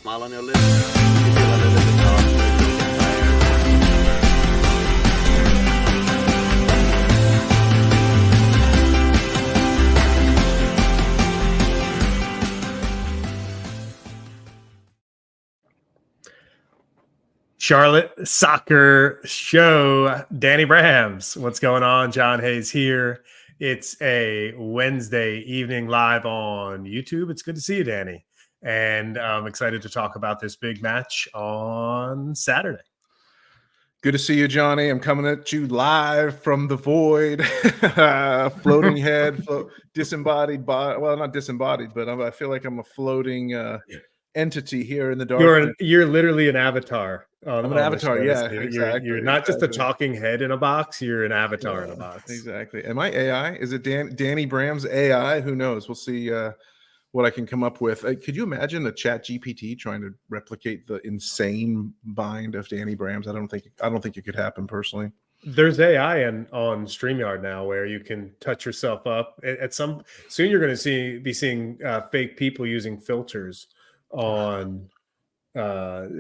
smile on your lips. You feel a little bit lost, but you'll get Charlotte Soccer Show. Danny Brams. What's going on? John Hayes here. It's a Wednesday evening live on YouTube. It's good to see you, Danny. And I'm excited to talk about this big match on Saturday. Good to see you, Johnny. I'm coming at you live from the void, floating head, disembodied body. Well, not disembodied, but I feel like I'm a floating entity here in the dark. You're literally an avatar. I'm an avatar, yeah. Exactly, you're not just a talking head in a box. You're an avatar in a box. Exactly. Am I AI? Is it Danny Brams AI? Who knows? We'll see what I can come up with. Could you imagine a Chat GPT trying to replicate the insane mind of Danny Brams? I don't think it could happen personally. There's AI on StreamYard now where you can touch yourself up. Soon you're going to be seeing fake people using filters on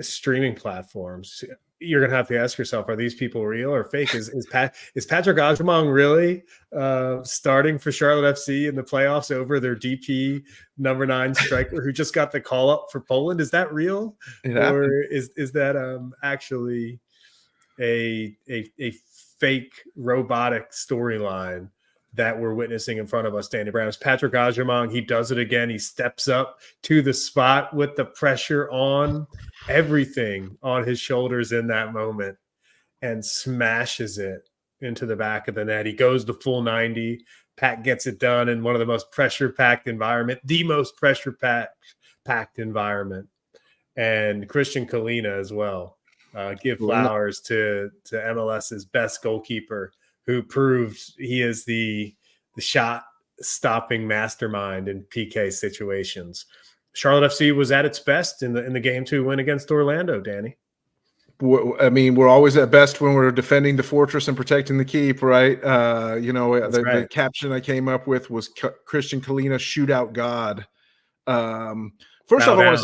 streaming platforms. You're gonna have to ask yourself, are these people real or fake? Is Patrick Agyemang really starting for Charlotte FC in the playoffs over their DP number 9 striker who just got the call up for Poland? Is that real? Or is that actually a fake robotic storyline that we're witnessing in front of us, Danny Brams? Patrick Agyemang, he does it again. He steps up to the spot with the pressure on, everything on his shoulders in that moment, and smashes it into the back of the net. He goes the full 90. Pat gets it done in one of the most pressure-packed environment, the most pressure-packed environment. And Christian Kalina as well. Give flowers to MLS's best goalkeeper, who proved he is the shot-stopping mastermind in PK situations. Charlotte FC was at its best in the Game 2 win against Orlando, Danny. I mean, we're always at best when we're defending the fortress and protecting the keep, right? The caption I came up with was Christian Kalina, shootout god. First off, I want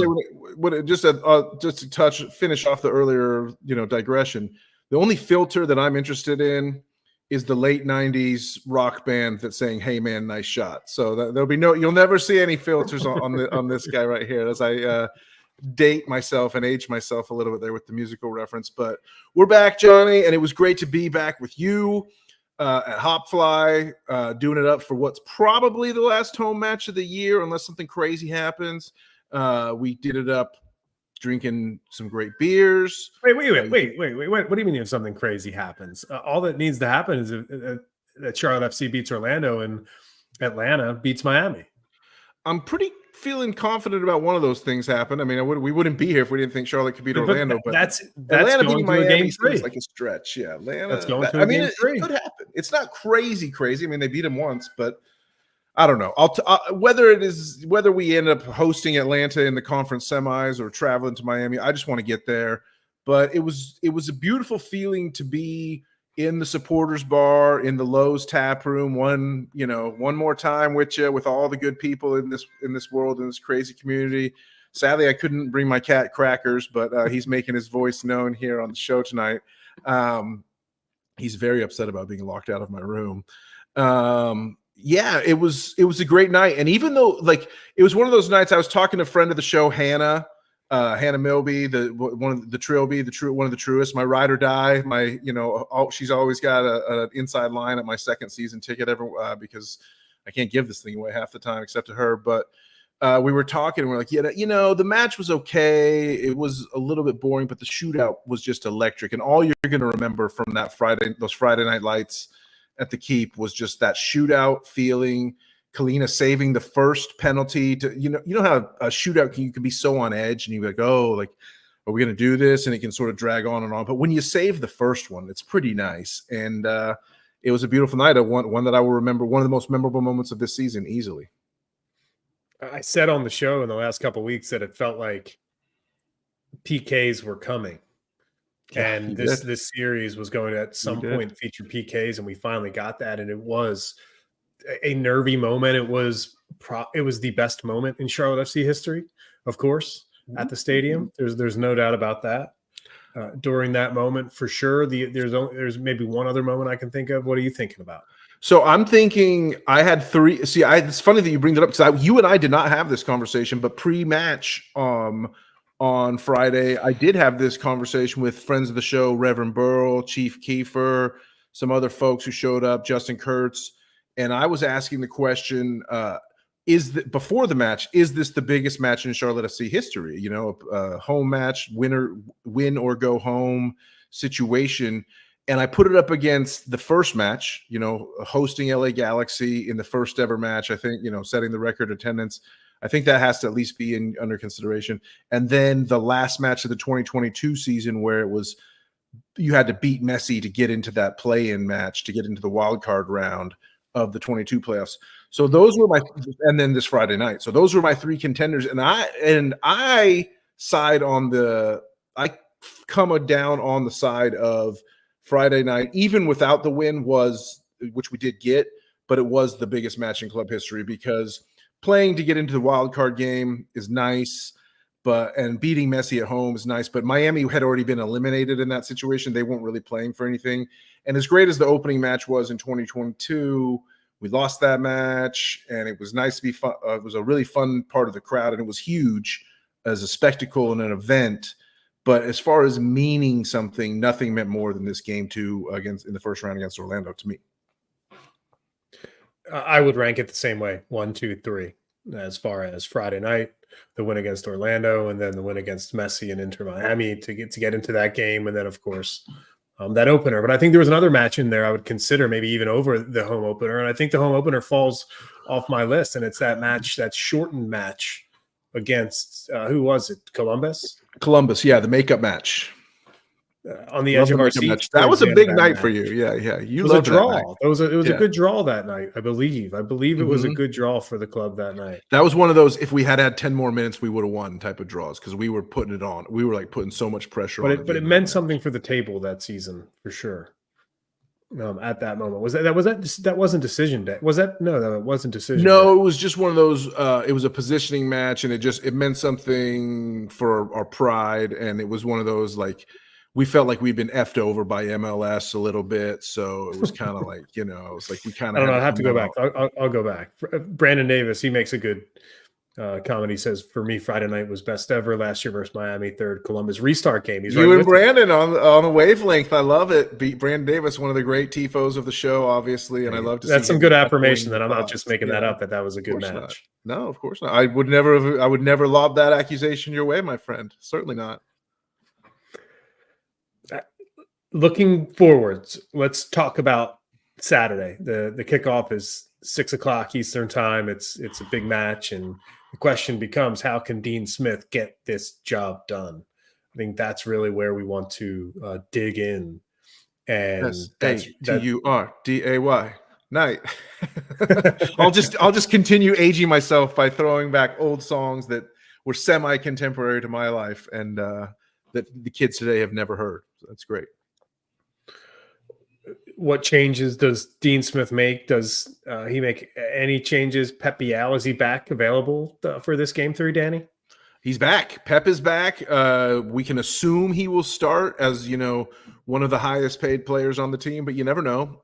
to say, finish off the earlier, digression. The only filter that I'm interested in is the late 90s rock band that's saying, "Hey man, nice shot." So there'll be you'll never see any filters on this guy right here, as I date myself and age myself a little bit there with the musical reference. But we're back, Johnny, and it was great to be back with you at Hopfly, doing it up for what's probably the last home match of the year, unless something crazy happens. We did it up drinking some great beers. Wait. What do you mean if something crazy happens? All that needs to happen is that Charlotte FC beats Orlando and Atlanta beats Miami. I'm pretty feeling confident about one of those things happen. I mean, we wouldn't be here if we didn't think Charlotte could beat Orlando. But that's Atlanta going beating Miami Game 3. seems like a stretch. Yeah, Atlanta. That's going to Game 3. It could happen. It's not crazy. I mean, they beat them once, but I don't know. Whether we end up hosting Atlanta in the conference semis or traveling to Miami, I just want to get there. But it was a beautiful feeling to be in the supporters bar, in the Lowe's tap room, one more time with you, with all the good people in this world, in this crazy community. Sadly, I couldn't bring my cat Crackers, but he's making his voice known here on the show tonight. He's very upset about being locked out of my room. Yeah, it was a great night. And even though it was one of those nights, I was talking to a friend of the show, Hannah Milby, one of the truest, my ride or die, she's always got an inside line at my second season ticket ever, because I can't give this thing away half the time except to her. But we were talking and we're like, the match was okay. It was a little bit boring, but the shootout was just electric. And all you're going to remember from those Friday night lights at the Keep was just that shootout feeling. Kalina saving the first penalty. How a shootout you can be so on edge, and you're like, are we going to do this? And it can sort of drag on and on. But when you save the first one, it's pretty nice. And it was a beautiful night. One that I will remember, one of the most memorable moments of this season, easily. I said on the show in the last couple of weeks that it felt like PKs were coming. And this series was going to at some point feature PKs, and we finally got that. And it was a nervy moment. It was the best moment in Charlotte FC history, of course. at the stadium. There's no doubt about that. During that moment, for sure. There's maybe one other moment I can think of. What are you thinking about? So I'm thinking I had three. See, it's funny that you bring it up because you and I did not have this conversation, but pre-match on Friday, I did have this conversation with friends of the show, Reverend Burl, Chief Kiefer, some other folks who showed up, Justin Kurtz, and I was asking the question: before the match, is this the biggest match in Charlotte FC history? You know, a home match, win or go home situation. And I put it up against the first match, you know, hosting LA Galaxy in the first ever match. I think, you know, setting the record attendance. I think that has to at least be under consideration. And then the last match of the 2022 season where you had to beat Messi to get into that play-in match, to get into the wild card round of the 22 playoffs. So those were and then this Friday night. So those were my three contenders. And I side on I come down on the side of Friday night, even without the win, which we did get, but it was the biggest match in club history because playing to get into the wild card game is nice, and beating Messi at home is nice. But Miami had already been eliminated in that situation; they weren't really playing for anything. And as great as the opening match was in 2022, we lost that match, and it was nice to be fun. It was a really fun part of the crowd, and it was huge as a spectacle and an event. But as far as meaning something, nothing meant more than this game in the first round against Orlando to me. I would rank it the same way, 1, 2, 3, as far as Friday night, the win against Orlando, and then the win against Messi and Inter Miami to get into that game, and then of course that opener. But I think there was another match in there I would consider maybe even over the home opener, and I think the home opener falls off my list, and it's that match, that shortened match against who was it? Columbus, yeah, the makeup match on the edge of our seat. That was a big night for you. Yeah. You loved a draw. That it was a good draw that night, I believe. It was a good draw for the club that night. That was one of those, if we had 10 more minutes, we would have won type of draws because we were putting it on. We were like putting so much pressure on it. But it meant something for the table that season for sure. At that moment, that wasn't decision day. Was that? No, it wasn't decision. No, day. It was just one of those. It was a positioning match, and it meant something for our pride, and it was one of those like we felt like we'd been effed over by MLS a little bit, so it was kind of like it was like we kind of. I don't know. I have to go back. I'll go back. Brandon Davis, he makes a good comment. He says, for me, Friday night was best ever. Last year versus Miami, third Columbus restart game. He's you and Brandon on a wavelength. I love it. Brandon Davis, one of the great tifos of the show, obviously, and I love to see. That's some good affirmation that I'm not just making that up. That was a good match. Not. No, of course not. I would never lob that accusation your way, my friend. Certainly not. Looking forwards, let's talk about Saturday. The kickoff is 6:00 Eastern time. It's a big match, and the question becomes, how can Dean Smith get this job done? I think that's really where we want to dig in. And SATURDAY night. I'll just continue aging myself by throwing back old songs that were semi-contemporary to my life and that the kids today have never heard. So that's great. What changes does Dean Smith make? Does he make any changes? Pep Bial, is he back available for this game 3, Danny? He's back. Pep is back. We can assume he will start as, one of the highest paid players on the team, but you never know.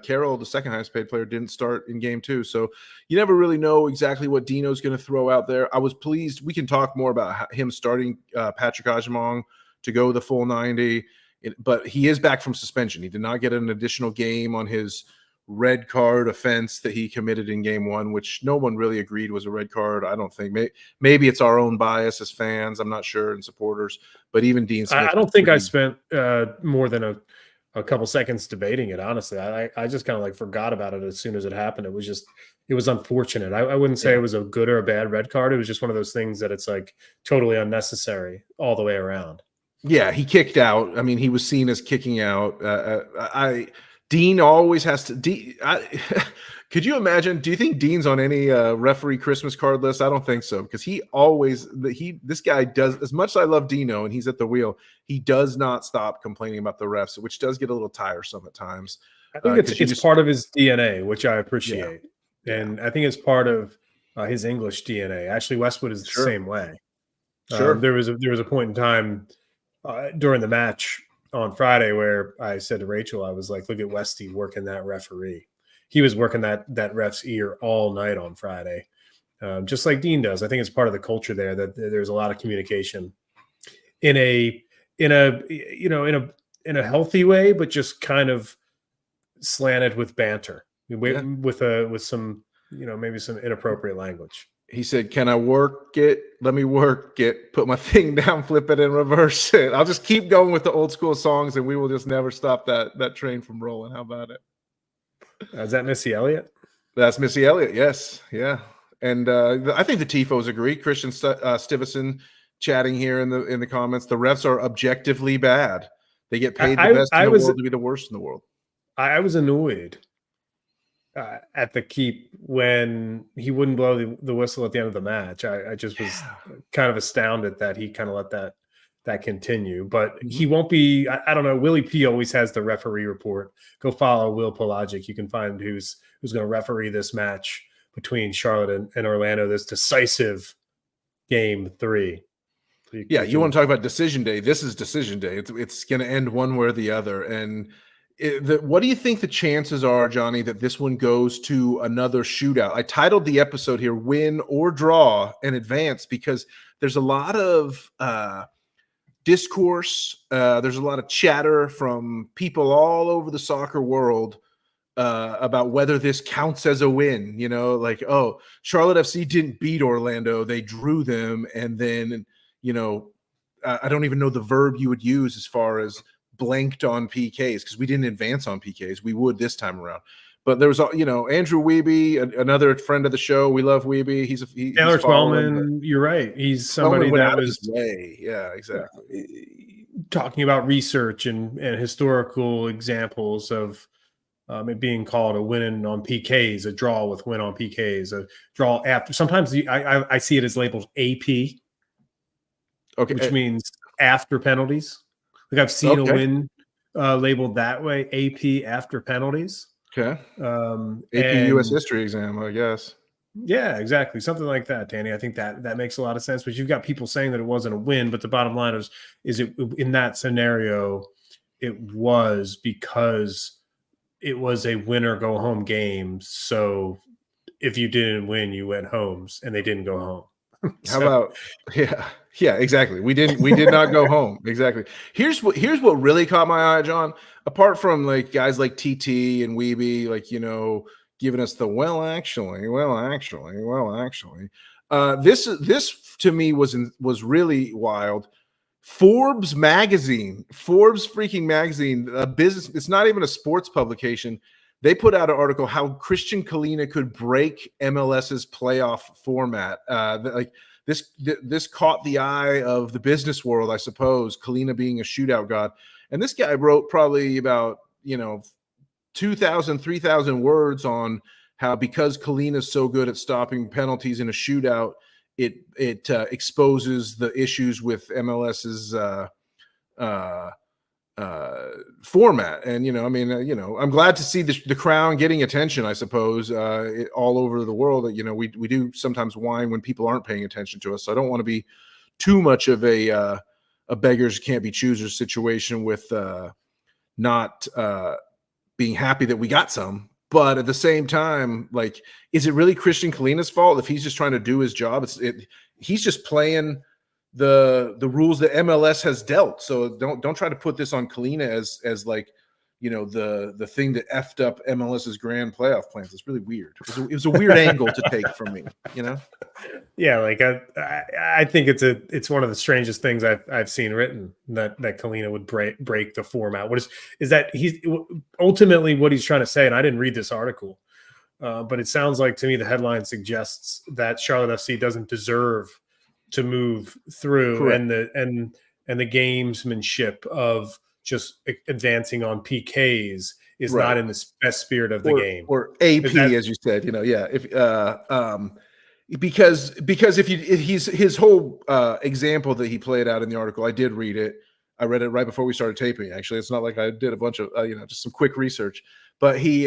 Carroll, the second highest paid player, didn't start in game 2. So you never really know exactly what Dino's going to throw out there. I was pleased. We can talk more about him starting Patrick Ajimong to go the full 90. But he is back from suspension. He did not get an additional game on his red card offense that he committed in game 1, which no one really agreed was a red card. I don't think. Maybe it's our own bias as fans. I'm not sure, and supporters. But even Dean Smith. I don't think I spent more than a couple seconds debating it, honestly. I just kind of forgot about it as soon as it happened. It was unfortunate. I wouldn't say it was a good or a bad red card. It was just one of those things that it's totally unnecessary all the way around. Yeah, he kicked out. I mean, he was seen as kicking out. Dean always has to. Could you imagine? Do you think Dean's on any referee Christmas card list? I don't think so, because this guy does, as much as I love Dino and he's at the wheel, he does not stop complaining about the refs, which does get a little tiresome at times. I think it's part of his DNA, which I appreciate, and I think it's part of his English DNA. Ashley Westwood is the same way. Sure. There was a point in time during the match on Friday where I said to Rachel, I was like, look at Westy working that referee. He was working that ref's ear all night on Friday, just like Dean does. I think it's part of the culture there that there's a lot of communication in a healthy way, but just kind of slanted with banter, with some maybe some inappropriate language. He said, "Can I work it? Let me work it. Put my thing down, flip it, and reverse it. I'll just keep going with the old school songs, and we will just never stop that train from rolling." How about it? Is that Missy Elliott? That's Missy Elliott. Yes, yeah. And I think the Tifos agree. Christian Stivison chatting here in the comments. The refs are objectively bad. They get paid the best in the world to be the worst in the world. I was annoyed at the keep when he wouldn't blow the whistle at the end of the match. I just was kind of astounded that he kind of let that continue. But he won't be. I don't know. Willie P always has the referee report. Go follow Will Pelagic. You can find who's going to referee this match between Charlotte and Orlando. This decisive game 3. You want to talk about decision day? This is decision day. It's going to end one way or the other. And what do you think the chances are, Johnny, that this one goes to another shootout? I titled the episode here "Win or Draw" in advance because there's a lot of discourse. There's a lot of chatter from people all over the soccer world about whether this counts as a win. Like, oh, Charlotte FC didn't beat Orlando. They drew them. And then, I don't even know the verb you would use as far as blanked on PKs, because we didn't advance on PKs. We would this time around. But there was, Andrew Wiebe, another friend of the show. We love Wiebe. He's Taylor Twellman. You're right. He's somebody that was way. Yeah, exactly. Talking about research and historical examples of it being called a win on PKs, a draw with win on PKs, a draw after. Sometimes I see it as labeled AP, okay, which means after penalties. Like I've seen a win labeled that way, AP after penalties. Okay. AP U.S. history exam, I guess. Yeah, exactly. Something like that, Danny. I think that makes a lot of sense. But you've got people saying that it wasn't a win, but the bottom line is it in that scenario, it was because it was a win or go home game. So if you didn't win, you went home, and they didn't go home. How about yeah, exactly. We did not go home. Exactly. Here's what really caught my eye, John. Apart from like guys like TT and Wiebe, like giving us the well actually. This to me was really wild. Forbes freaking magazine, a business. It's not even a sports publication. They put out an article how Christian Kalina could break MLS's playoff format. This caught the eye of the business world, I suppose, Kalina being a shootout god. And this guy wrote probably about 2,000, 3,000 words on how because Kalina's so good at stopping penalties in a shootout, it exposes the issues with MLS's format. And I'm glad to see the Crown getting attention, I suppose, all over the world. We do sometimes whine when people aren't paying attention to us, so I don't want to be too much of a beggars can't be choosers situation with not being happy that we got some. But at the same time, like, is it really Christian Kalina's fault if he's just trying to do his job? He's just playing the rules that MLS has dealt. So don't try to put this on Kalina as like, the thing that effed up MLS's grand playoff plans. It's really weird. It was a weird angle to take from me, Yeah, like I think it's one of the strangest things I've seen written that Kalina would break the format. What is that he's ultimately what he's trying to say? And I didn't read this article, but it sounds like to me the headline suggests that Charlotte FC doesn't deserve to move through. Correct. and the gamesmanship of just advancing on PKs is not in the best spirit of the game, or AP, as you said. Because if he's his whole example that he played out in the article, I did read it. I read it right before we started taping. Actually, it's not like I did a bunch of just some quick research. But he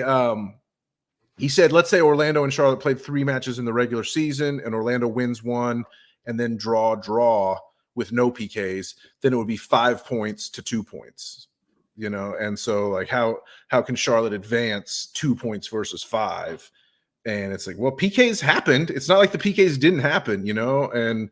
said, let's say Orlando and Charlotte played 3 matches in the regular season, and Orlando wins 1, and then draw. with no PKs, then it would be 5 points to 2 points, you know? And so like, how can Charlotte advance 2 points versus 5? And it's like, well, PKs happened. It's not like the PKs didn't happen, you know? And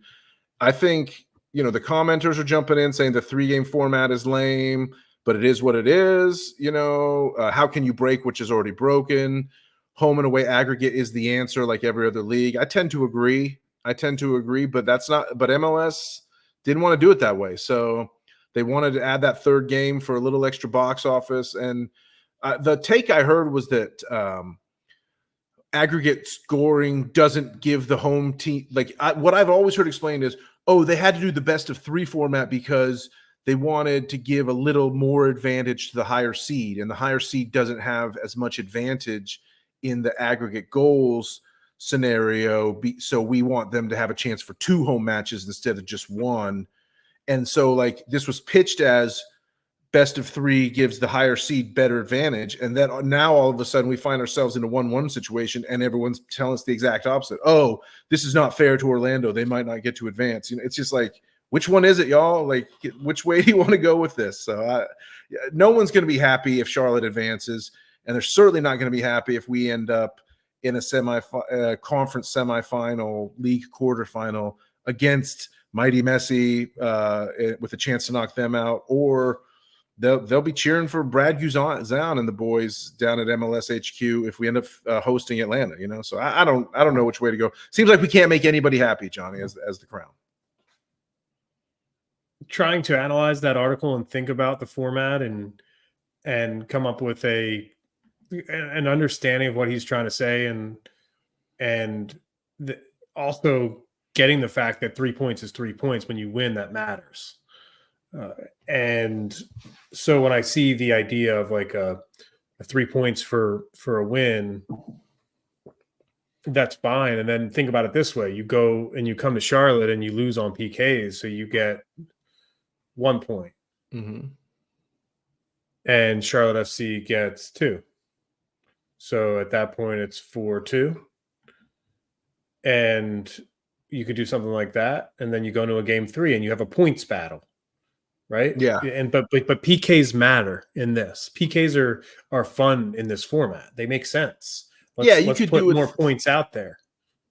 I think, you know, the commenters are jumping in saying the 3-game format is lame, but it is what it is. You know, how can you break which is already broken? Home and away aggregate is the answer, like every other league. I tend to agree, but but MLS didn't want to do it that way. So they wanted to add that 3rd game for a little extra box office. And the take I heard was that aggregate scoring doesn't give the home team, like what I've always heard explained is, oh, they had to do the best of 3 format because they wanted to give a little more advantage to the higher seed, and the higher seed doesn't have as much advantage in the aggregate goals scenario. So we want them to have a chance for 2 home matches instead of just 1. And so like this was pitched as best of 3 gives the higher seed better advantage. And then now all of a sudden we find ourselves in a 1-1 situation and everyone's telling us the exact opposite. Oh, this is not fair to Orlando. They might not get to advance. You know, it's just like, which one is it, y'all? Like, which way do you want to go with this? So no one's going to be happy if Charlotte advances, and they're certainly not going to be happy if we end up in a conference semifinal, league quarterfinal against mighty Messi with a chance to knock them out, or they'll be cheering for Brad Guzan and the boys down at MLS HQ if we end up hosting Atlanta. You know, so I don't know which way to go. Seems like we can't make anybody happy, Johnny, as the Crown. Trying to analyze that article and think about the format and come up with an understanding of what he's trying to say, and also getting the fact that 3 points is 3 points. When you win, that matters. And so when I see the idea of like a 3 points for a win, that's fine. And then think about it this way: you go and you come to Charlotte and you lose on PKs, so you get 1 point. Mm-hmm. And Charlotte FC gets 2. So at that point, it's 4-2. And you could do something like that. And then you go into a game 3 and you have a points battle, right? Yeah. And but PKs matter in this. PKs are fun in this format. They make sense. Let's could put more points out there.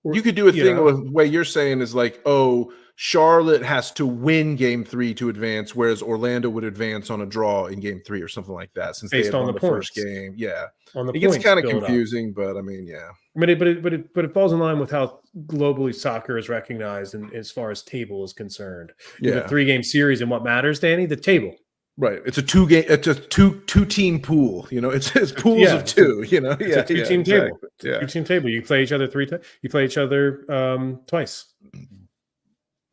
You could do a thing with what you're saying is like, oh, Charlotte has to win game 3 to advance, whereas Orlando would advance on a draw in game 3 or something like that, since based they had on won the first game. Yeah. On the it gets kind of confusing, but I mean, yeah. But it falls in line with how globally soccer is recognized, and as far as table is concerned. You have a 3-game series, and what matters, Danny? The table. Right. It's a 2-team pool. You know, it's pools of 2. You know, it's a 2-team table. Yeah. 2-team table. You play each other 3 times. You play each other twice.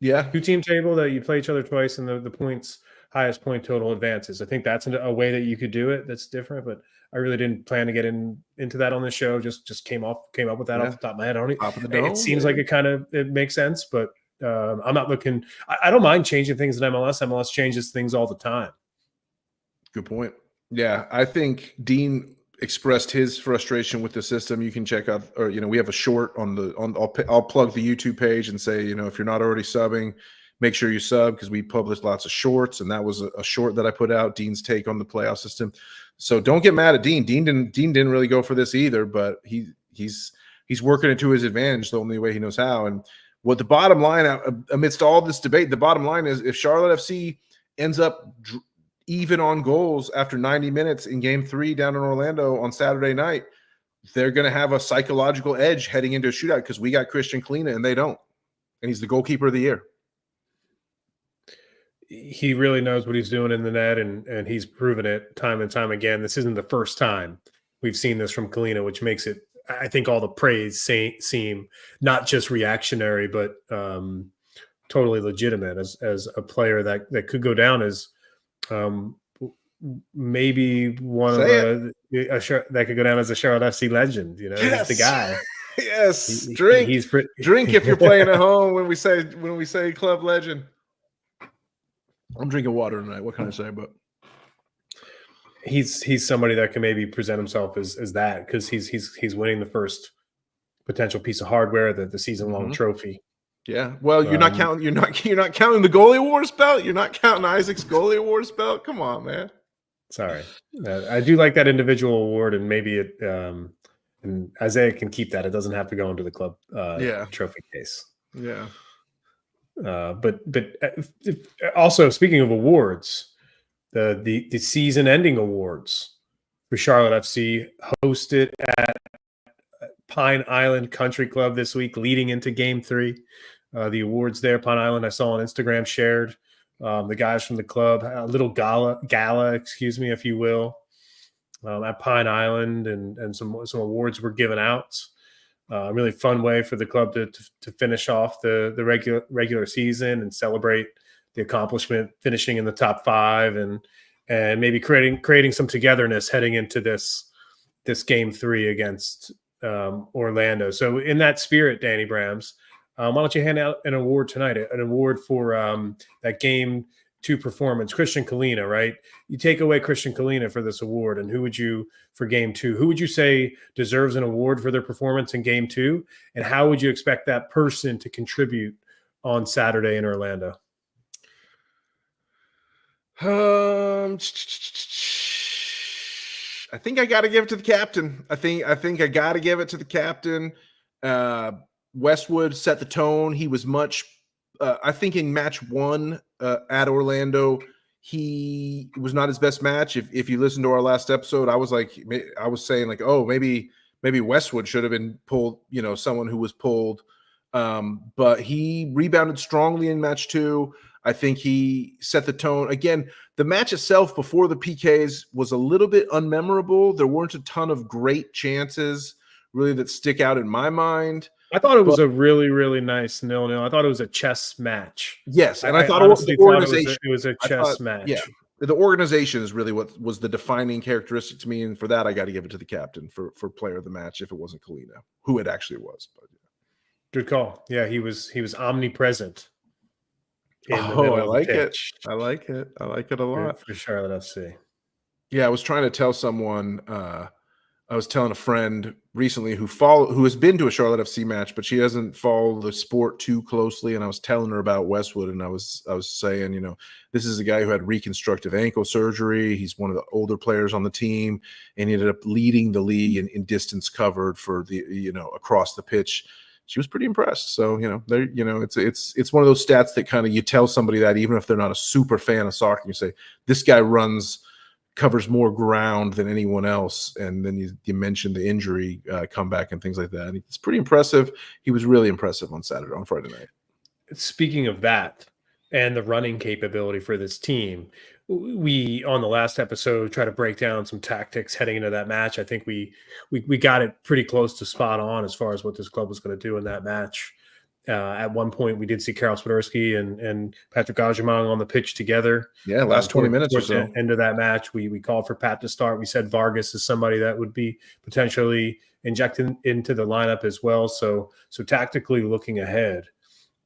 Yeah. 2-team table that you play each other twice, and the points, highest point total advances. I think that's a way that you could do it. That's different, but I really didn't plan to get into that on the show. Just came up with that off the top of my head. It seems like it makes sense, but I'm not looking. I don't mind changing things in MLS. MLS changes things all the time. Good point. Yeah, I think Dean expressed his frustration with the system. You can check out, or we have a short I'll plug the YouTube page and say, if you're not already subbing, make sure you sub, because we published lots of shorts, and that was a short that I put out, Dean's take on the playoff system. So don't get mad at Dean. Dean didn't really go for this either, but he's working it to his advantage the only way he knows how. And what the bottom line, amidst all this debate, the bottom line is, if Charlotte FC ends up even on goals after 90 minutes in game 3 down in Orlando on Saturday night, they're going to have a psychological edge heading into a shootout, because we got Christian Klina and they don't. And he's the goalkeeper of the year. He really knows what he's doing in the net, and he's proven it time and time again. This isn't the first time we've seen this from Kalina, which makes it, I think, all the praise seem not just reactionary, but totally legitimate as a player that could go down as maybe one that could go down as a Charlotte FC legend. Yes. He's the guy. Yes, drink if you're playing at home when we say club legend. I'm drinking water tonight. What can I say? But he's somebody that can maybe present himself as that, because he's winning the first potential piece of hardware, the season-long trophy. Yeah. Well, you're not counting the goalie wars belt. You're not counting Isaac's goalie wars belt. Come on, man. Sorry, I do like that individual award, and maybe it and Isaiah can keep that. It doesn't have to go into the club trophy case. Yeah. But also, speaking of awards, the season-ending awards for Charlotte FC hosted at Pine Island Country Club this week, leading into Game 3. The awards there, Pine Island, I saw on Instagram shared. The guys from the club, a little gala, excuse me, if you will, at Pine Island, and some awards were given out. A really fun way for the club to finish off the regular season and celebrate the accomplishment, finishing in the top 5, and maybe creating some togetherness heading into this Game 3 against Orlando. So in that spirit, Danny Brams, why don't you hand out an award tonight, an award for that Game 2 performance, Christian Kalina, right? You take away Christian Kalina for this award, and who would you say deserves an award for their performance in Game 2, and how would you expect that person to contribute on Saturday in Orlando? I think I got to give it to the captain. I think I got to give it to the captain. Westwood set the tone. He was much. I think in match 1 at Orlando, he was not his best match. If you listen to our last episode, I was saying like, oh, maybe Westwood should have been pulled. Someone who was pulled. But he rebounded strongly in match 2. I think he set the tone. Again, the match itself before the PKs was a little bit unmemorable. There weren't a ton of great chances really that stick out in my mind. I thought it was a really, really nice 0-0. I thought it was a chess match. Yes, and I thought honestly the organization it was a chess match. Yeah, the organization is really what was the defining characteristic to me, and for that, I got to give it to the captain for player of the match. If it wasn't Kalina, who it actually was, but good call. Yeah, he was omnipresent. I like it. I like it. I like it a lot for Charlotte FC. Yeah, I was trying to tell someone. I was telling a friend recently who has been to a Charlotte FC match, but she doesn't follow the sport too closely. And I was telling her about Westwood, and I was saying, this is a guy who had reconstructive ankle surgery. He's one of the older players on the team, and he ended up leading the league in distance covered for the across the pitch. She was pretty impressed. So it's one of those stats that kind of you tell somebody that even if they're not a super fan of soccer, you say this guy covers more ground than anyone else, and then you mentioned the injury comeback and things like that. And it's pretty impressive. He was really impressive on Friday night. Speaking of that and the running capability for this team, we on the last episode try to break down some tactics heading into that match. I think we got it pretty close to spot on as far as what this club was going to do in that match. At one point, we did see Karol Swiderski and Patrick Gajimang on the pitch together. Yeah, last 20 minutes or so. End of that match, we called for Pat to start. We said Vargas is somebody that would be potentially injected into the lineup as well. So tactically looking ahead,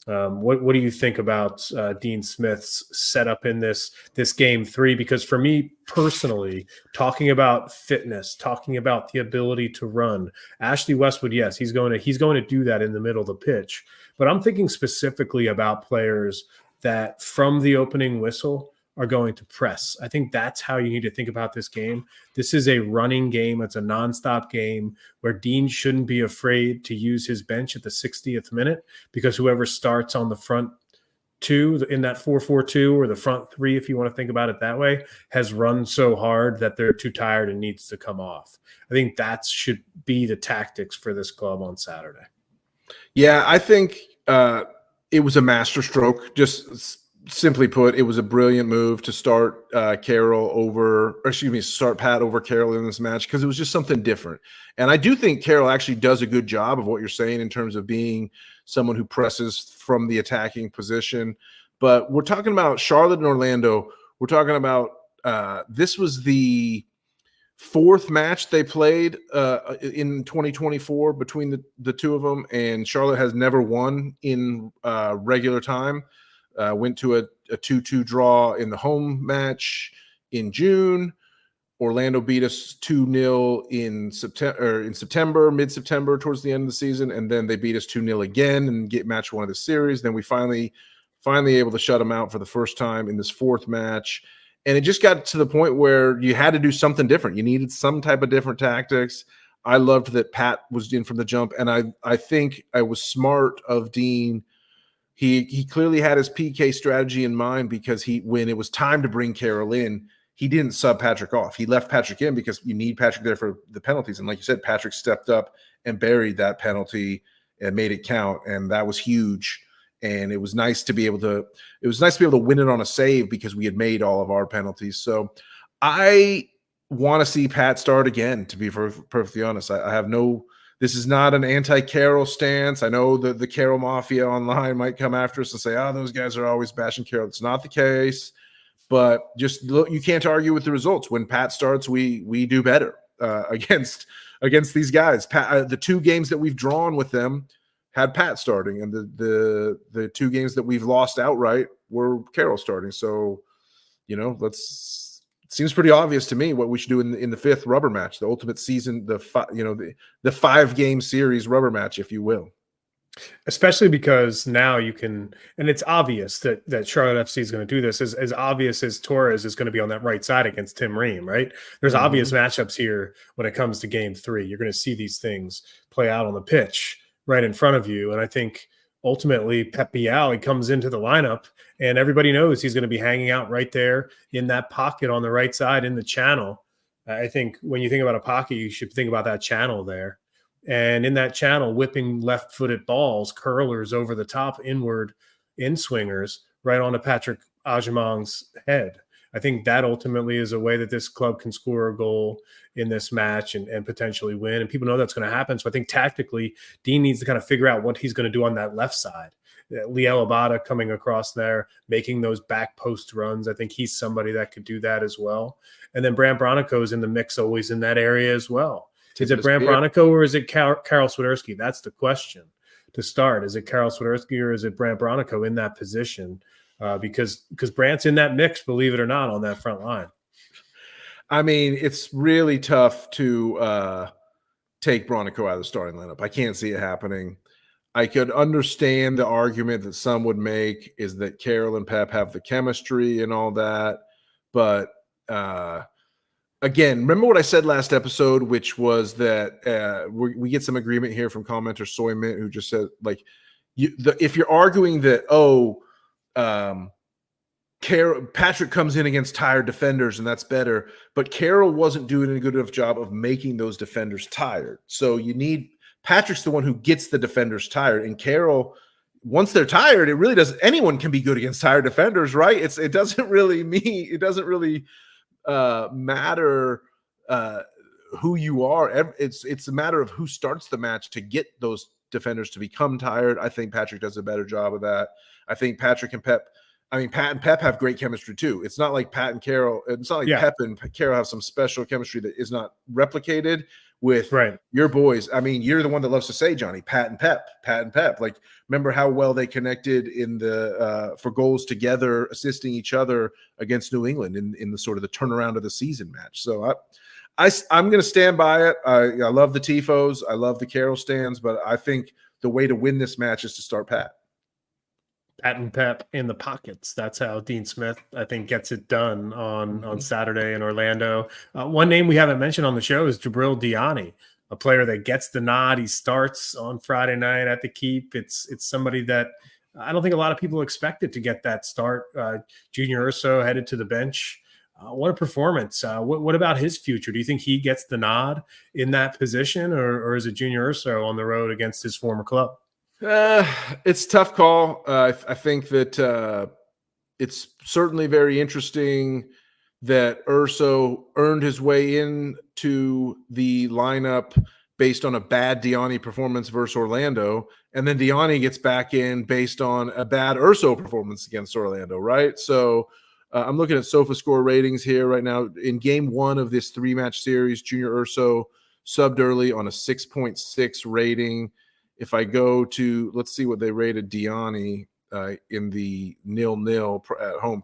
what do you think about Dean Smith's setup in this Game 3? Because for me personally, talking about fitness, talking about the ability to run, Ashley Westwood, yes, he's going to do that in the middle of the pitch. But I'm thinking specifically about players that from the opening whistle are going to press. I think that's how you need to think about this game. This is a running game. It's a nonstop game where Dean shouldn't be afraid to use his bench at the 60th minute, because whoever starts on the front 2 in that 4-4-2 or the front 3, if you want to think about it that way, has run so hard that they're too tired and needs to come off. I think that should be the tactics for this club on Saturday. Yeah, I think it was a masterstroke. Just simply put, it was a brilliant move to start start Pat over Karol in this match, because it was just something different. And I do think Karol actually does a good job of what you're saying in terms of being someone who presses from the attacking position. But we're talking about Charlotte and Orlando. We're talking about this was the 4th match they played in 2024 between the two of them, and Charlotte has never won in regular time. Went to a 2-2 draw in the home match in June. Orlando beat us 2-0 in September, mid-September, towards the end of the season, and then they beat us 2-0 again and get match one of the series. Then we finally able to shut them out for the first time in this fourth match. And it just got to the point where you had to do something different. You needed some type of different tactics. I loved that Pat was in from the jump, and I think I was smart of Dean. He clearly had his PK strategy in mind, because when it was time to bring Carroll in, he didn't sub Patrick off. He left Patrick in because you need Patrick there for the penalties. And like you said, Patrick stepped up and buried that penalty and made it count, and that was huge. And it was nice to be able to win it on a save, because we had made all of our penalties. So I want to see Pat start again, to be perfectly honest. This is not an anti-Carroll stance. I know the Carroll Mafia online might come after us and say, oh, those guys are always bashing Carroll. It's not the case. But just look, you can't argue with the results. When Pat starts, we do better against these guys. The 2 games that we've drawn with them had Pat starting, and the 2 games that we've lost outright were Carroll starting. So, it seems pretty obvious to me what we should do in the 5th rubber match, the ultimate season, the 5-game series rubber match, if you will. Especially because now you can, and it's obvious that Charlotte FC is going to do this, as obvious as Torres is going to be on that right side against Tim Ream, right? There's obvious matchups here when it comes to game 3. You're going to see these things play out on the pitch right in front of you. And I think ultimately Pep Bial, he comes into the lineup and everybody knows he's going to be hanging out right there in that pocket on the right side in the channel. I think when you think about a pocket, you should think about that channel there. And in that channel, whipping left-footed balls, curlers over the top, inward in-swingers, right onto Patrick Ajamang's head. I think that ultimately is a way that this club can score a goal in this match and potentially win. And people know that's going to happen. So I think tactically, Dean needs to kind of figure out what he's going to do on that left side. Liel Abada coming across there, making those back post runs. I think he's somebody that could do that as well. And then Bram Bronico's in the mix always in that area as well. Is it Bram Bronico or is it Karol Swiderski? That's the question to start. Is it Karol Swiderski or is it Bram Bronico in that position? Because Brant's in that mix, believe it or not, on that front line. I mean, it's really tough to take Bronico out of the starting lineup. I can't see it happening. I could understand the argument that some would make is that Carroll and Pep have the chemistry and all that. But again, remember what I said last episode, which was that we get some agreement here from commenter Soymint, who just said, like, if you're arguing that, Patrick comes in against tired defenders and that's better, but Carroll wasn't doing a good enough job of making those defenders tired. So you need Patrick's the one who gets the defenders tired, and Carroll, once they're tired, it really doesn't. Anyone can be good against tired defenders, right? It doesn't really matter who you are. It's a matter of who starts the match to get those defenders to become tired. I think Patrick does a better job of that. I think Pat and Pep have great chemistry too. It's not like Pat and Carroll. It's not like Pep and Carroll have some special chemistry that is not replicated with your boys. I mean, you're the one that loves to say, Johnny, Pat and Pep. Like, remember how well they connected in the for goals together, assisting each other against New England in the sort of the turnaround of the season match. So I'm going to stand by it. I love the Tifos. I love the Carroll stands, but I think the way to win this match is to start Pat. Pat and Pep in the pockets. That's how Dean Smith, I think, gets it done on Saturday in Orlando. One name we haven't mentioned on the show is Jabril Diani, a player that gets the nod. He starts on Friday night at the Keep. It's somebody that I don't think a lot of people expected to get that start. Junior Urso headed to the bench. What a performance. What about his future? Do you think he gets the nod in that position, or is it Junior Urso on the road against his former club? It's a tough call. I think that it's certainly very interesting that Urso earned his way into the lineup based on a bad Diani performance versus Orlando, and then Diani gets back in based on a bad Urso performance against Orlando, right? So I'm looking at SofaScore ratings here right now. In game 1 of this 3-match series, Junior Urso subbed early on a 6.6 rating. If I go to, let's see what they rated Diani in the 0-0 at home,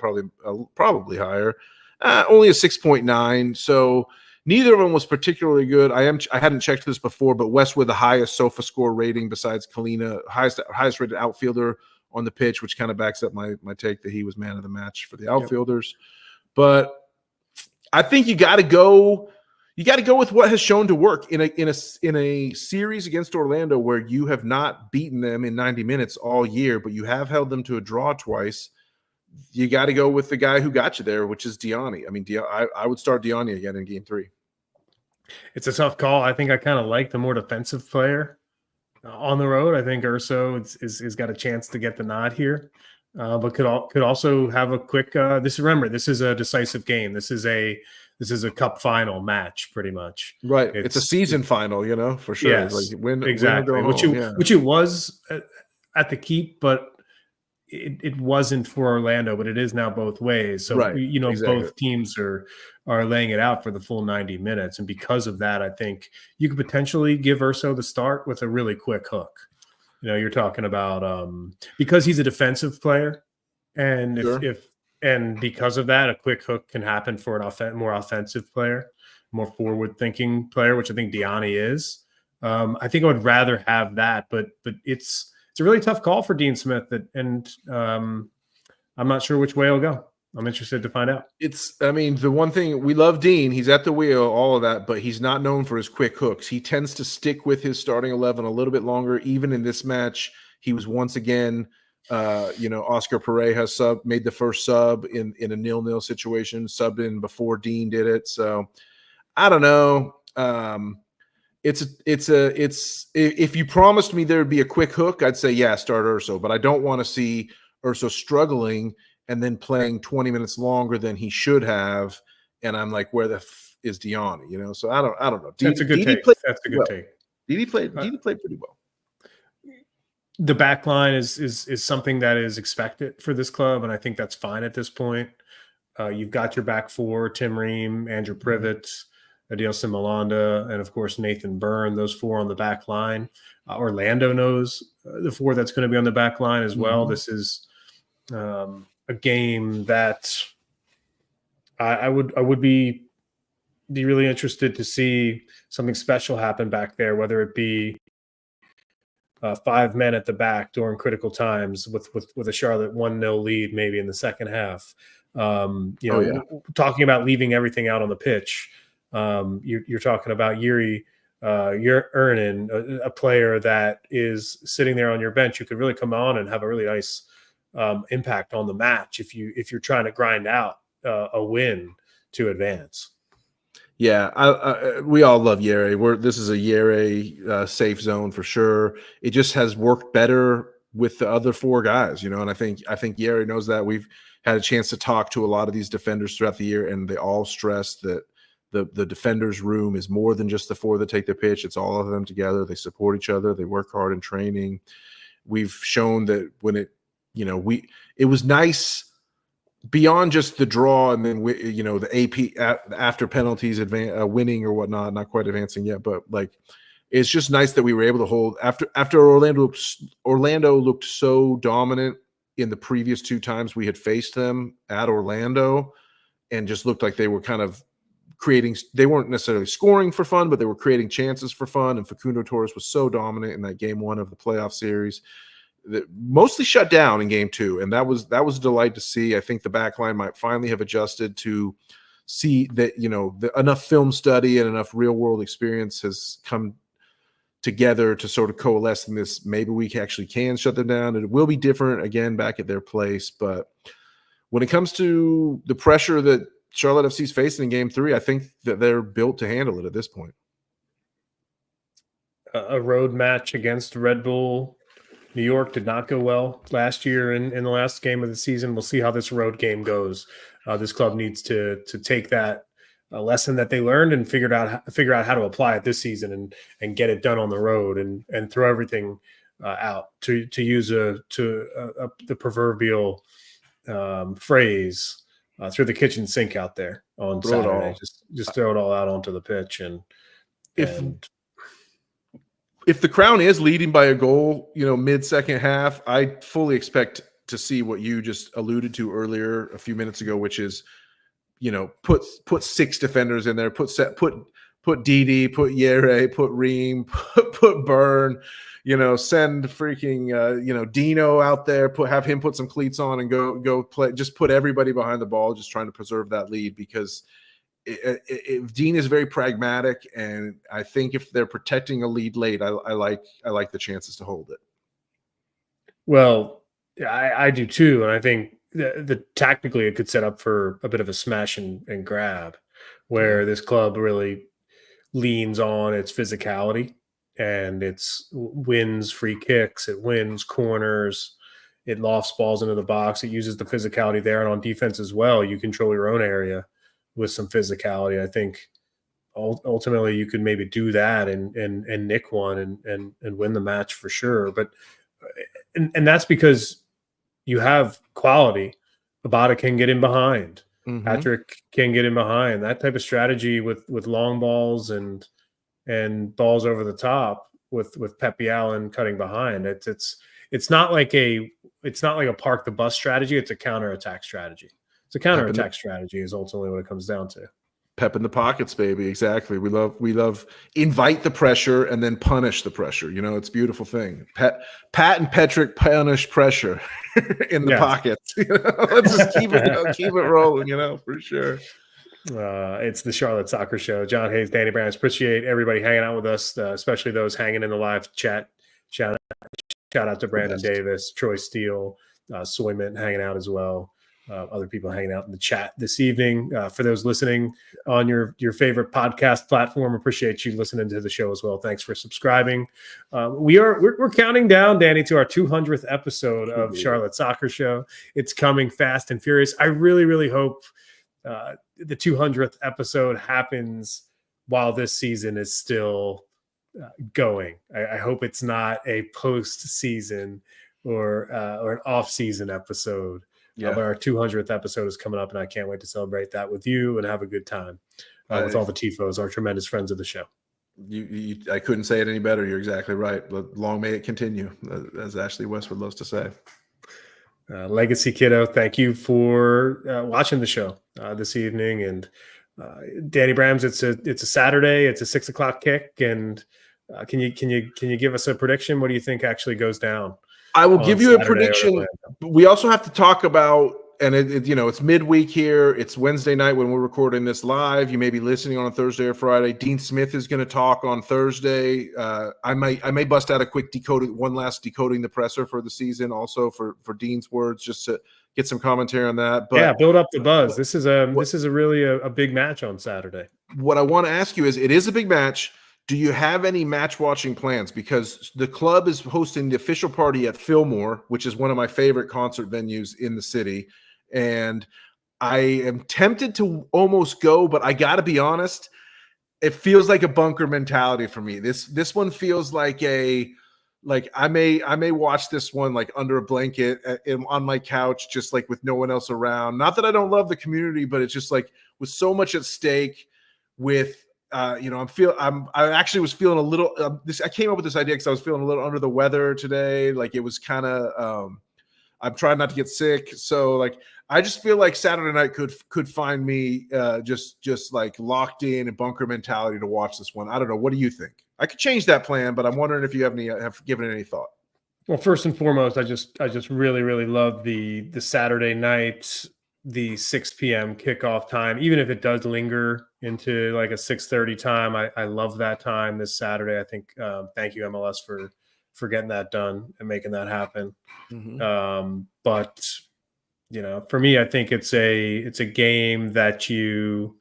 probably higher. Only a 6.9. So neither of them was particularly good. I hadn't checked this before, but Westwood, the highest SOFA score rating besides Kalina, highest rated outfielder on the pitch, which kind of backs up my take that he was man of the match for the outfielders. Yep. But I think you got to go with what has shown to work in a series against Orlando where you have not beaten them in 90 minutes all year, but you have held them to a draw twice. You got to go with the guy who got you there, which is Diani. I mean, I would start Diani again in Game 3. It's a tough call. I think I kind of like the more defensive player on the road. I think Urso is got a chance to get the nod here, but could also have a quick. This is a decisive game. This is a cup final match, pretty much. Right. It's a season final, for sure. Yes, like win, exactly. Which it was at the Keep, but it wasn't for Orlando, but it is now both ways. So, right, exactly. Both teams are laying it out for the full 90 minutes. And because of that, I think you could potentially give Urso the start with a really quick hook. You're talking about because he's a defensive player. And and because of that, a quick hook can happen for an more offensive player, more forward-thinking player, which I think Diani is. I think I would rather have that, but it's a really tough call for Dean Smith, and I'm not sure which way he'll go. I'm interested to find out. The one thing, we love Dean. He's at the wheel, all of that, but he's not known for his quick hooks. He tends to stick with his starting 11 a little bit longer. Even in this match, he was once again, Oscar Pareja made the first sub in a 0-0 situation, subbed in before Dean did it. So I don't know. If you promised me there would be a quick hook, I'd say, yeah, start Urso, but I don't want to see Urso struggling and then playing 20 minutes longer than he should have. And I'm like, where the is Diani? So I don't know. That's a good take. That's a good take. Didi played pretty well. The back line is something that is expected for this club, and I think that's fine at this point. You've got your back four: Tim Ream, Andrew Privet, Adilson Malanda, and of course Nathan Byrne. Those four on the back line. Orlando knows the four that's going to be on the back line as well. This is a game that I would be really interested to see something special happen back there, whether it be 5 men at the back during critical times with a Charlotte 1-0 lead maybe in the second half. Talking about leaving everything out on the pitch. You're talking about Yuri Ernin, a player that is sitting there on your bench. You could really come on and have a really nice impact on the match if you're trying to grind out a win to advance. Yeah, we all love Yeri. This is a Yeri safe zone for sure. It just has worked better with the other four guys, and I think Yeri knows that. We've had a chance to talk to a lot of these defenders throughout the year, and they all stress that the defenders' room is more than just the four that take the pitch. It's all of them together. They support each other. They work hard in training. We've shown that when it was nice beyond just the draw and then the AP after penalties winning or whatnot, not quite advancing yet, but like it's just nice that we were able to hold after Orlando looked so dominant in the previous two times we had faced them at Orlando, and just looked like they were kind of they weren't necessarily scoring for fun, but they were creating chances for fun. And Facundo Torres was so dominant in that game 1 of the playoff series that mostly shut down in game 2. And that was a delight to see. I think the back line might finally have adjusted to see that, enough film study and enough real world experience has come together to sort of coalesce in this. Maybe we actually can shut them down. It will be different again back at their place. But when it comes to the pressure that Charlotte FC's facing in game 3, I think that they're built to handle it at this point. A road match against Red Bull New York did not go well last year in the last game of the season. We'll see how this road game goes. This club needs to take that lesson that they learned and figure out how to apply it this season and get it done on the road and throw everything out, to use the proverbial phrase, through the kitchen sink out there on Saturday. Just throw it all out onto the pitch. And if the Crown is leading by a goal, mid-second half, I fully expect to see what you just alluded to earlier a few minutes ago, which is put 6 defenders in there, put DD, put Yere, put Reem, put Burn, send freaking Dino out there, have him put some cleats on and go play. Just put everybody behind the ball, just trying to preserve that lead, because Dean is very pragmatic, and I think if they're protecting a lead late, I like the chances to hold it. Well, I do too, and I think the tactically it could set up for a bit of a smash and grab, where this club really leans on its physicality, and it's wins free kicks, it wins corners, it lofts balls into the box, it uses the physicality there, and on defense as well, you control your own area with some physicality. I think ultimately you could maybe do that and nick one and win the match for sure. But and that's because you have quality. Abada can get in behind. Mm-hmm. Patrick can get in behind. That type of strategy with long balls and balls over the top with Pepe Allen cutting behind. It's not like a park the bus strategy. It's a counterattack strategy. It's a counterattack strategy is ultimately what it comes down to. Pep in the pockets, baby. Exactly. We love invite the pressure and then punish the pressure. It's a beautiful thing. Pat and Patrick punish pressure in the pockets. Let's just keep it rolling. For sure. It's the Charlotte Soccer Show. John Hayes, Danny Brams. Appreciate everybody hanging out with us, especially those hanging in the live chat. Shout out to Brandon Davis, Troy Steele, Soymint hanging out as well. Other people hanging out in the chat this evening. For those listening on your favorite podcast platform, appreciate you listening to the show as well. Thanks for subscribing. We're counting down, Danny, to our 200th episode of Charlotte Soccer Show. It's coming fast and furious. I really, really hope the 200th episode happens while this season is still going. I hope it's not a post-season or an off-season episode. Yeah. But our 200th episode is coming up, and I can't wait to celebrate that with you and have a good time with all the TIFOs, our tremendous friends of the show. I couldn't say it any better. You're exactly right. Long may it continue, as Ashley Westwood loves to say. Legacy Kiddo, thank you for watching the show this evening. And Danny Brams, it's a Saturday. It's a 6:00 kick. And can you give us a prediction? What do you think actually goes down? I will give you a prediction. We also have to talk about, and it's midweek here. It's Wednesday night when we're recording this live. You may be listening on a Thursday or Friday. Dean Smith is going to talk on Thursday. I may bust out a quick decoding the presser for the season, also for Dean's words, just to get some commentary on that. But yeah, build up the buzz. This is really a big match on Saturday. What I want to ask you is, it is a big match. Do you have any match watching plans? Because the club is hosting the official party at Fillmore, which is one of my favorite concert venues in the city. And I am tempted to almost go, but I got to be honest, it feels like a bunker mentality for me. This one feels like I may watch this one like under a blanket on my couch, just like with no one else around. Not that I don't love the community, but it's just like with so much at stake with I actually was feeling a little I came up with this idea because I was feeling a little under the weather today. Like it was kind of I'm trying not to get sick. So like I just feel like Saturday night could find me just like locked in a bunker mentality to watch this one. I don't know. What do you think? I could change that plan, but I'm wondering if you have given it any thought. Well, first and foremost, I just really, really love the Saturday night, the 6 p.m. kickoff time, even if it does linger into like a 6:30 time. I love that time this Saturday. I think thank you, MLS, for getting that done and making that happen. Mm-hmm. But for me, I think it's a game that you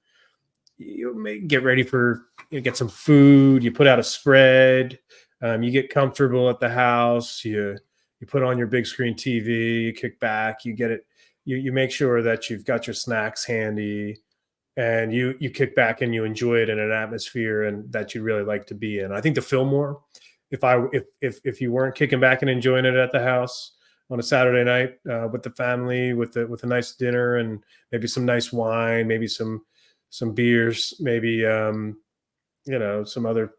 may get ready for. You get some food, you put out a spread, you get comfortable at the house, you put on your big screen TV, you kick back, you get it. You make sure that you've got your snacks handy, and you kick back and you enjoy it in an atmosphere and that you really like to be in. I think the Fillmore, if you weren't kicking back and enjoying it at the house on a Saturday night with the family, with a nice dinner and maybe some nice wine, maybe some beers, maybe some other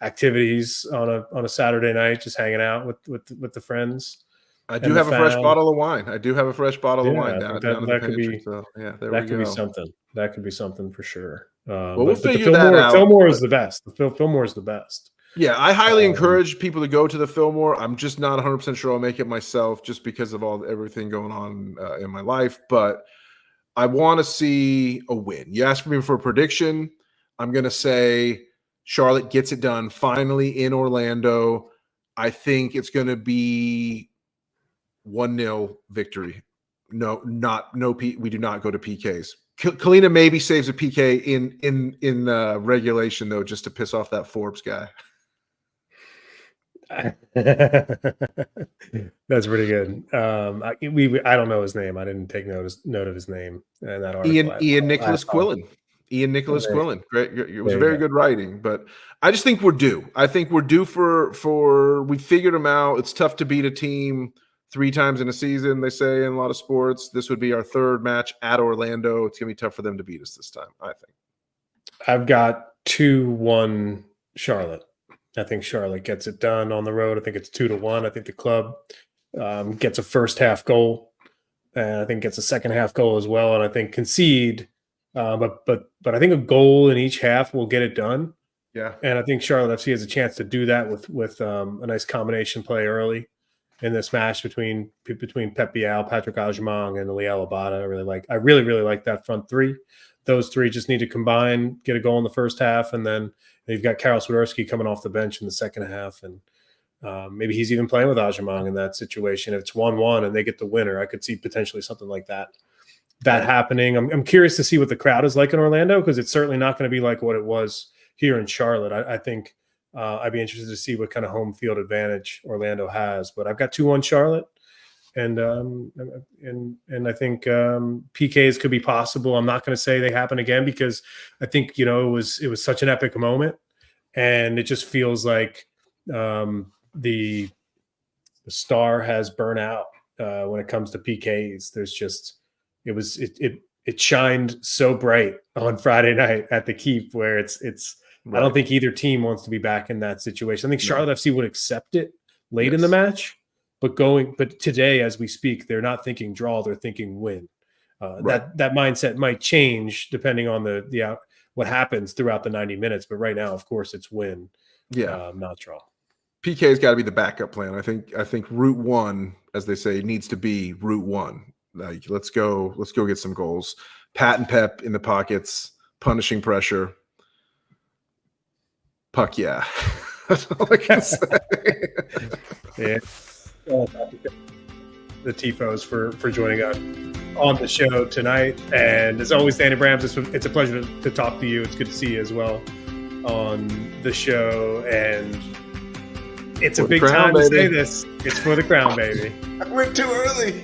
activities on a Saturday night, just hanging out with the friends. I do and the have a fresh fan. bottle of wine. I do have a fresh bottle of Yeah, wine I down, think down in the that could pantry. be So yeah, there that we could be go. something. That could be something for sure. Well, we'll But the figure that out. Fillmore is the best. The Fillmore is the best. Yeah, I highly encourage people to go to the Fillmore. I'm just not 100% sure I'll make it myself just because of everything going on in my life. But I want to see a win. You asked me for a prediction. I'm going to say Charlotte gets it done finally in Orlando. I think it's going to be 1-0 victory. We do not go to PKs. Kalina maybe saves a PK in regulation though, just to piss off that Forbes guy. That's pretty good. I don't know his name. I didn't take note of his name in that article. Ian Nicholas Quillen. Great. It was very good writing, but I just think we're due. I think we're due for we figured them out. It's tough to beat a team 3 times in a season, they say in a lot of sports. This would be our 3rd match at Orlando. It's going to be tough for them to beat us this time, I think. I've got 2-1 Charlotte. I think Charlotte gets it done on the road. I think it's 2-1. I think the club gets a first half goal, and I think gets a second half goal as well. And I think concede, but I think a goal in each half will get it done. Yeah, and I think Charlotte FC has a chance to do that with a nice combination play early in this match between Pep Bial, Patrick Agyemang, and Liel Abada. I really like that front 3. Those 3 just need to combine, get a goal in the first half, and then you've got Karol Swiderski coming off the bench in the second half, and maybe he's even playing with Agyemang in that situation. If it's 1-1 and they get the winner, I could see potentially something like that happening. I'm curious to see what the crowd is like in Orlando, because it's certainly not going to be like what it was here in Charlotte. I think I'd be interested to see what kind of home field advantage Orlando has. But I've got 2-1 Charlotte. And I think PKs could be possible. I'm not going to say they happen again, because I think it was such an epic moment, and it just feels like the star has burnt out when it comes to PKs. There's just it shined so bright on Friday night at the Keep, where it's right. I don't think either team wants to be back in that situation. I think Charlotte FC would accept it late in the match. But today, as we speak, they're not thinking draw; they're thinking win. That mindset might change depending on the what happens throughout the 90 minutes. But right now, of course, it's win, not draw. PK's got to be the backup plan. I think route 1, as they say, needs to be route 1. Like let's go get some goals. Pat and Pep in the pockets, punishing pressure. Puck, yeah. That's all I can say. Yeah. The Tifos for joining us on the show tonight. And as always, Danny Brams, it's a pleasure to talk to you. It's good to see you as well on the show. And it's a big time to say this. It's for the crown, baby. I went too early.